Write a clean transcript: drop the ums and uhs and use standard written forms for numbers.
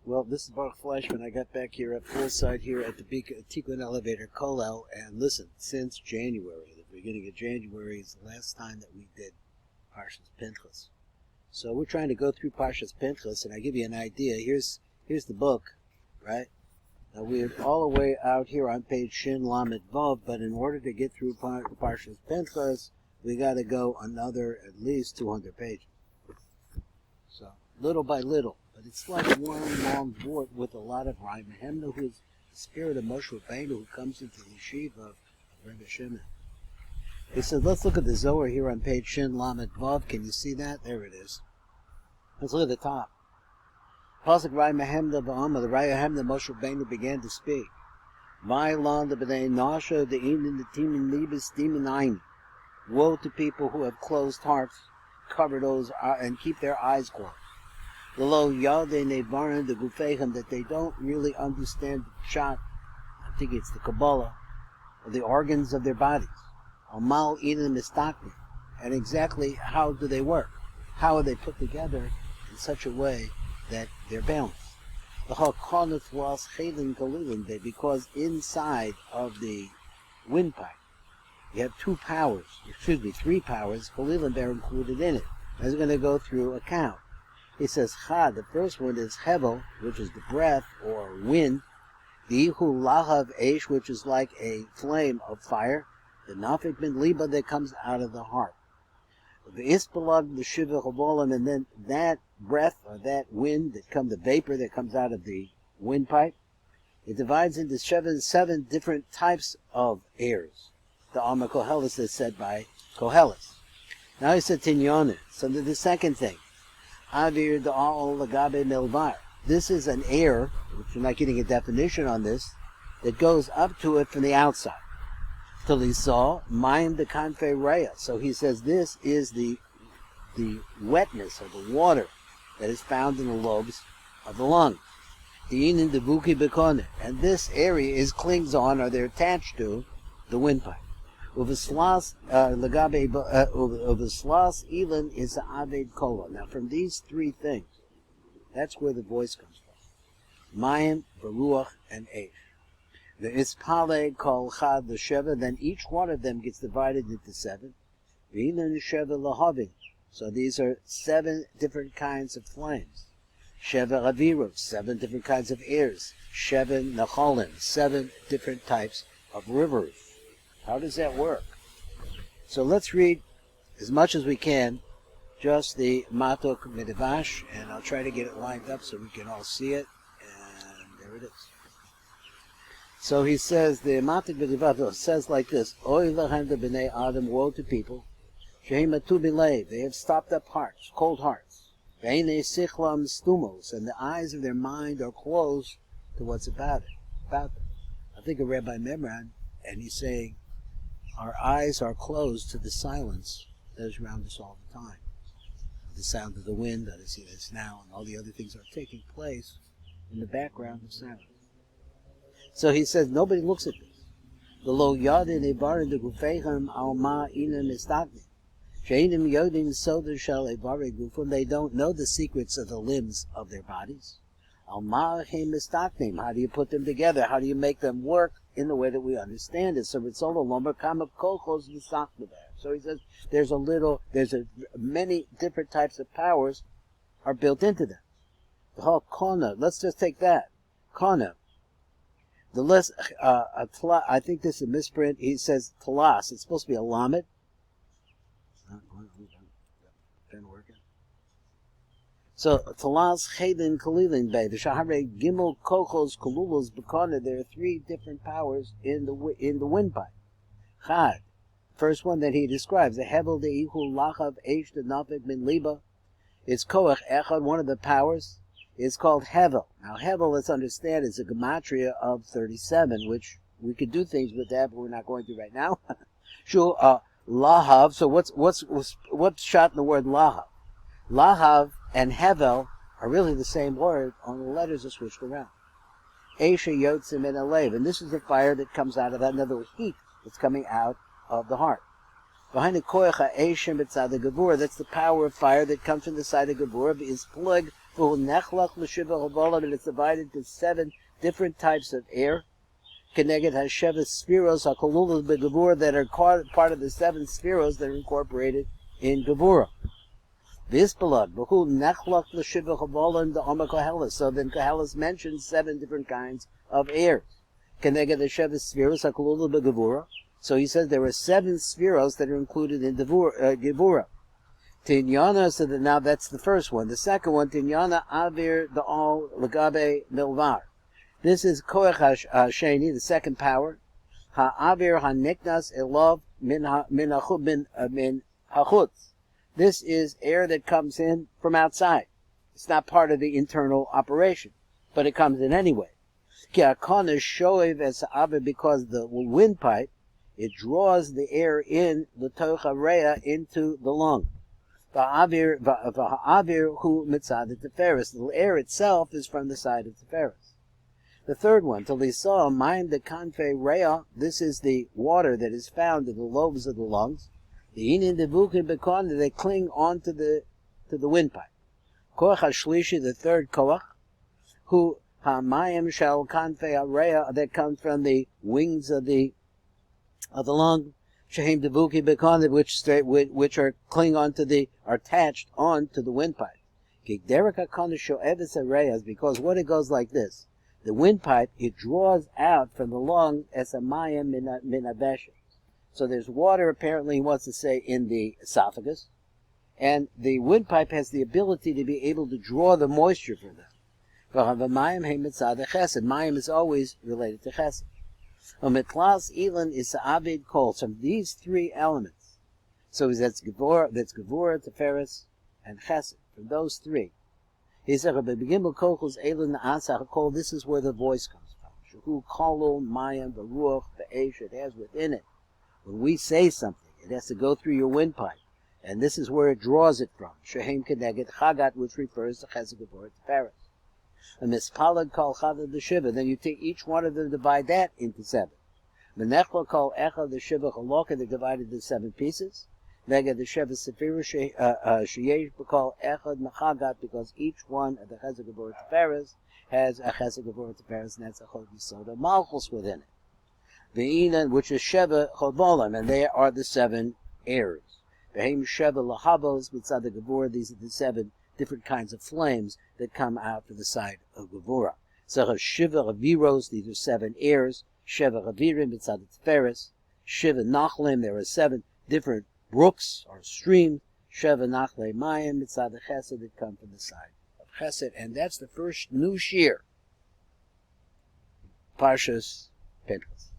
Well, this is Baruch Fleischman. I got back here at poolside here at the Tikkun Elevator Kollel, and listen, since January, the beginning of January is the last time that we did Parshas Pinchas. So we're trying to go through Parshas Pinchas, and I give you an idea. Here's the book, right? Now we're all the way out here on page Shin Lamed Vav, but in order to get through Parshas Pinchas, we got to go another at least 200 pages. So little by little. But it's like one long board with a lot of Rai Mehemna, who is the spirit of Moshe Rabbeinu, who comes into the yeshiva of Rebbe Shimon. He said, let's look at the Zohar here on page Shin Lamed Vav. Can you see that? There it is. Let's look at the top. Pasuk Rai Mehemna Ba'ama, the Rai Mehemna Moshe Rabbeinu began to speak. Va'ilon the B'nai Nasha, the Inin, the Timin Libis, Timin Ein. Woe to people who have closed hearts, cover those, and keep their eyes closed. The low yade nevarim the gufeichem, that they don't really understand the pshat. I think it's the Kabbalah, of the organs of their bodies. Almal inim mistaknim, and exactly how do they work? How are they put together in such a way that they're balanced? The hakonef was chelin kalilin, because inside of the windpipe you have three powers. Kalilin, they're included in it. As we're going to go through a count. He says, Chad, the first one is Hevel, which is the breath or wind. The Ihu Lahav Eish, which is like a flame of fire. The Nafik bin Liba that comes out of the heart. The Ispalag, the Shiva Chavolim, and then that breath or that wind the vapor that comes out of the windpipe, it divides into seven different types of airs. The Alma Kohelis is said by Kohelis. Now he said Tinyone. So the second thing. Avir da'al lagabe milvar. This is an air, which you're not getting a definition on this, that goes up to it from the outside. Till he saw mayim de kanfe rea. So he says this is the wetness or the water that is found in the lobes of the lungs. Diinin de buki bekone. And this area clings on, or they're attached to, the windpipe. Uvaslas lagabe uvaslas elin is the aved kola. Now from these three things, that's where the voice comes from. Mayim, Baruach, and Eish. The ispale kol chad the sheva. Then each one of them gets divided into seven. V'ilin sheva lahavin. So these are 7 different kinds of flames. Sheva avirov, 7 different kinds of airs. Sheva nacholim, 7 different types of rivers. How does that work? So let's read as much as we can, just the Matok Midrash, and I'll try to get it lined up so we can all see it. And there it is. So he says, the Matok Midrash says like this: Oy lahem de b'nei Adam, woe to people, shehem atu bilev, they have stopped up hearts, cold hearts. Ve'enei sichlam stumos, and the eyes of their mind are closed to what's about them. I think of Rabbi Memran, and he's saying, our eyes are closed to the silence that is around us all the time. The sound of the wind that is here now, and all the other things are taking place in the background of sound. So he says, nobody looks at this. The lo yadin evarim de gufeichem alma inem istaknim. She'inim yodim soda shel evari gufim. They don't know the secrets of the limbs of their bodies. Alma heim istaknim. How do you put them together? How do you make them work in the way that we understand it? So it's all a lomer kama kolchos v'saknever. So he says there's many different types of powers are built into them. The whole kona. Let's just take that kona. The less I think this is a misprint. He says talas. It's supposed to be a lamed. So talas chedin kalilin bay the shahare gimel kochos kolulos bekana. There are 3 different powers in the windpipe. Chad, first one that he describes, the hevel de ihu lachav eish de nafik min liba. It's koach echad. One of the powers is called hevel. Now hevel, let's understand, is a gematria of 37, which we could do things with that, but we're not going to right now. Sure, lahav. So what's shot in the word lahav? Lahav and hevel are really the same word, only the letters are switched around. Esha yotzim in alev, and this is the fire that comes out of that. In other words, heat that's coming out of the heart. Behind the koyach ha'eshim b'tzad ha'gevura, that's the power of fire that comes from the side of gevura, is plug And it's divided into 7 different types of air. Keneged Hasheva Spheros HaKolul BeGevura that are part of the 7 spheros that are incorporated in Gevura. This blood, so then Koheles mentions 7 different kinds of airs. So he says there are 7 spheros that are included in Gevura. Tinyana, so that now that's the first one. The second one, Tinyana Avir Da'al Lagabe Milvar. This is Koach Sheni, the second power. Ha'avir ha'niknas elov min hachutz. This is air that comes in from outside. It's not part of the internal operation, but it comes in anyway. Because the windpipe, it draws the air in the tochareya into the lung. The air itself is from the side of Tiferes. The third one, Talisah, Mayim de Kanfe Rea, this is the water that is found in the lobes of the lungs. The Inin de Vukin Bekon, they cling onto the windpipe. Koach HaShlishi, the third Koach, who HaMayim Shal Kanfe Rea, that comes from the wings of the lung. Shehem de Vukin Bekon, which are cling onto are attached onto the windpipe. Kikderek HaKon Sho'evis Areas, because what it goes like this. The windpipe, it draws out from the lung as a mayim minaveshet. So there's water, apparently, he wants to say, in the esophagus. And the windpipe has the ability to be able to draw the moisture from them. Mayim is always related to chesed. Umitlas ilan is sa'avid kol. From these 3 elements. So that's Gevura, Tiferes, and chesed. From those 3. He said, this is where the voice comes from. Shahu kolul mayim v'ruach v'esh, it has within it. When we say something, it has to go through your windpipe. And this is where it draws it from. Shehem keneged chagat, which refers to chesed gevurah Tiferes. A mispalad kol chavad the shiva. Then you take each one of them, divide that into 7. Menechla kol echad the shiva chaloka, they're divided into 7 pieces. Neged the Sheva Sefiru Sheyesh B'Kol Echad Mechagat, because each one of the Chesed Gevurah Tiferes has a Chesed Gevurah Tiferes, and that's a Chod Yisoda Malchus within it. Ve'inan, which is Sheva Chodbolim, and they are the 7 heirs. Ve'im Sheva Lahabos Mitzad Gevurah, these are the 7 different kinds of flames that come out from the side of Gevurah. So Shiva Aviros, these are 7 heirs. Sheva Avirim Mitzad Tiferes. Shiva Nachlim, there are 7 different brooks or streams, Sheva Nachle Mayim, Mitzad Chesed, that come from the side of Chesed, and that's the first new shear, Parshas Pinchas.